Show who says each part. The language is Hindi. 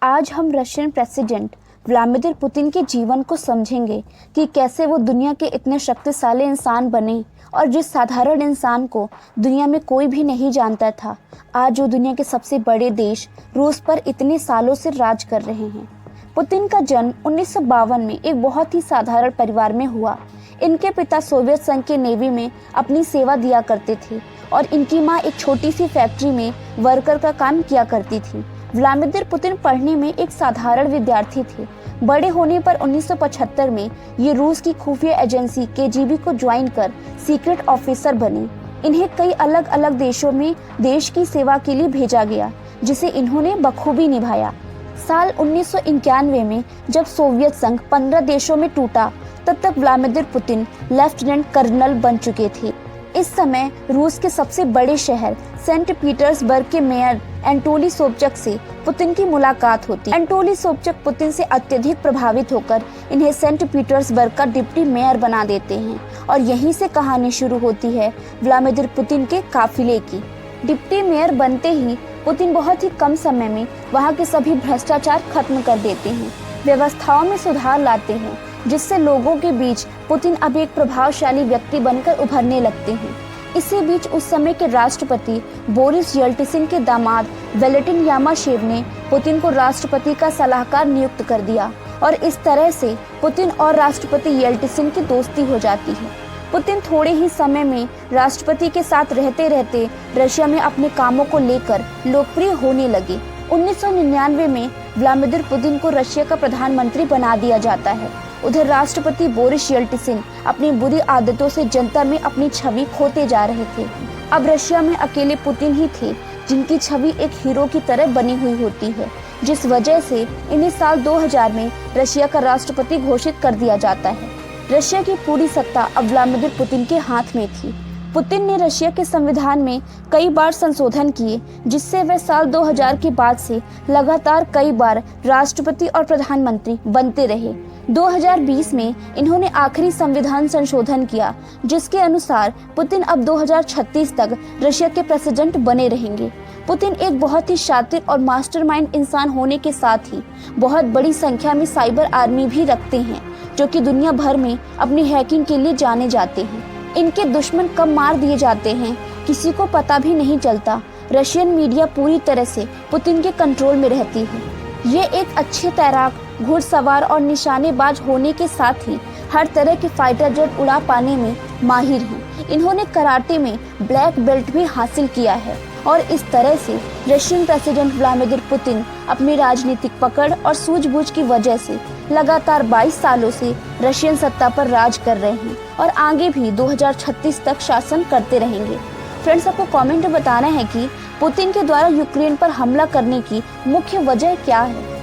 Speaker 1: आज हम रशियन प्रेसिडेंट व्लादिमीर पुतिन के जीवन को समझेंगे कि कैसे वो दुनिया के इतने शक्तिशाली इंसान बने और जिस साधारण इंसान को दुनिया में कोई भी नहीं जानता था, आज वो दुनिया के सबसे बड़े देश रूस पर इतने सालों से राज कर रहे हैं। पुतिन का जन्म 1952 में एक बहुत ही साधारण परिवार में हुआ। इनके पिता सोवियत संघ के नेवी में अपनी सेवा दिया करते थे और इनकी माँ एक छोटी सी फैक्ट्री में वर्कर का काम किया करती थी। व्लादिमीर पुतिन पढ़ने में एक साधारण विद्यार्थी थे। बड़े होने पर 1975 में ये रूस की खुफिया एजेंसी केजीबी को ज्वाइन कर सीक्रेट ऑफिसर बने। इन्हें कई अलग अलग देशों में देश की सेवा के लिए भेजा गया, जिसे इन्होंने बखूबी निभाया। साल 1991 में जब सोवियत संघ 15 देशों में टूटा, तब तक व्लादिमीर पुतिन लेफ्टिनेंट कर्नल बन चुके थे। इस समय रूस के सबसे बड़े शहर सेंट पीटर्सबर्ग के मेयर एंटोली सोबचक से पुतिन की मुलाकात होती। एंटोली सोबचक पुतिन से अत्यधिक प्रभावित होकर इन्हें सेंट पीटर्सबर्ग का डिप्टी मेयर बना देते हैं और यहीं से कहानी शुरू होती है व्लादिमीर पुतिन के काफिले की। डिप्टी मेयर बनते ही पुतिन बहुत ही कम समय में वहां के सभी भ्रष्टाचार खत्म कर देते हैं, व्यवस्थाओं में सुधार लाते हैं, जिससे लोगों के बीच पुतिन अब एक प्रभावशाली व्यक्ति बनकर उभरने लगते हैं। इसी बीच उस समय के राष्ट्रपति बोरिस येल्टसिन के दामाद वैलेंटिन यामाशेव ने पुतिन को राष्ट्रपति का सलाहकार नियुक्त कर दिया और इस तरह से पुतिन और राष्ट्रपति येल्टसिन की दोस्ती हो जाती है। पुतिन थोड़े ही समय में राष्ट्रपति के साथ रहते रहते रशिया में अपने कामों को लेकर लोकप्रिय होने लगे। 1999 में व्लादिमीर पुतिन को रशिया का प्रधानमंत्री बना दिया जाता है। उधर राष्ट्रपति बोरिस येल्टसिन अपनी बुरी आदतों से जनता में अपनी छवि खोते जा रहे थे। अब रशिया में अकेले पुतिन ही थे जिनकी छवि एक हीरो की तरह बनी हुई होती है, जिस वजह से इन्हें साल 2000 में रशिया का राष्ट्रपति घोषित कर दिया जाता है। रशिया की पूरी सत्ता अब व्लादिमीर पुतिन के हाथ में थी। पुतिन ने रशिया के संविधान में कई बार संशोधन किए, जिससे वह साल 2000 के बाद से लगातार कई बार राष्ट्रपति और प्रधानमंत्री बनते रहे। 2020 में इन्होंने आखिरी संविधान संशोधन किया, जिसके अनुसार पुतिन अब 2036 तक रशिया के प्रेसिडेंट बने रहेंगे। पुतिन एक बहुत ही शातिर और मास्टरमाइंड इंसान होने के साथ ही बहुत बड़ी संख्या में साइबर आर्मी भी रखते हैं, जो कि दुनिया भर में अपनी हैकिंग के लिए जाने जाते हैं। इनके दुश्मन कब मार दिए जाते हैं किसी को पता भी नहीं चलता। रशियन मीडिया पूरी तरह से पुतिन के कंट्रोल में रहती है। ये एक अच्छे तैराक, घुड़सवार और निशानेबाज होने के साथ ही हर तरह के फाइटर जेट उड़ा पाने में माहिर हैं। इन्होंने कराटे में ब्लैक बेल्ट भी हासिल किया है और इस तरह से रशियन प्रेसिडेंट व्लादिमीर पुतिन अपनी राजनीतिक पकड़ और सूझबूझ की वजह से लगातार 22 सालों से रशियन सत्ता पर राज कर रहे हैं और आगे भी 2036 तक शासन करते रहेंगे। फ्रेंड्स, आपको कमेंट में बताना है कि पुतिन के द्वारा यूक्रेन पर हमला करने की मुख्य वजह क्या है।